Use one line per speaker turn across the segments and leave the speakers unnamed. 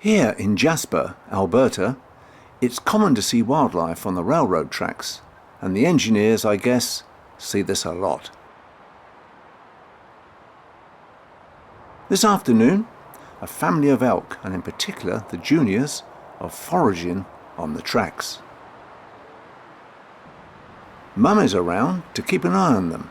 Here in Jasper, Alberta, it's common to see wildlife on the railroad tracks, and the engineers, I guess, see this a lot. This afternoon, a family of elk, and in particular the juniors, are foraging on the tracks. Mum is around to keep an eye on them.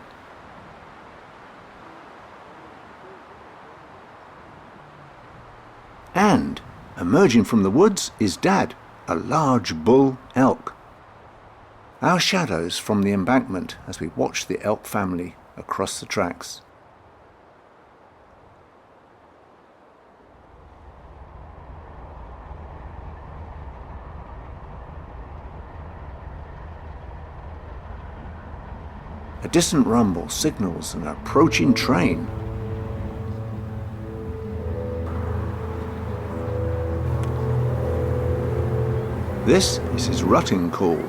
And emerging from the woods is Dad, a large bull elk. Our shadows from the embankment as we watch the elk family across the tracks. A distant rumble signals an approaching train. This is his rutting call.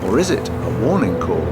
Or is it a warning call?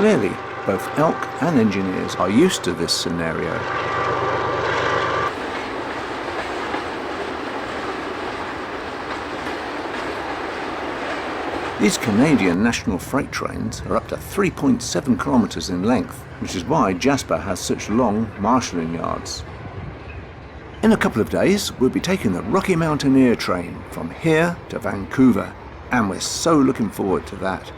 Clearly, both elk and engineers are used to this scenario. These Canadian national freight trains are up to 3.7 kilometres in length, which is why Jasper has such long marshalling yards. In a couple of days, we'll be taking the Rocky Mountaineer train from here to Vancouver, and we're so looking forward to that.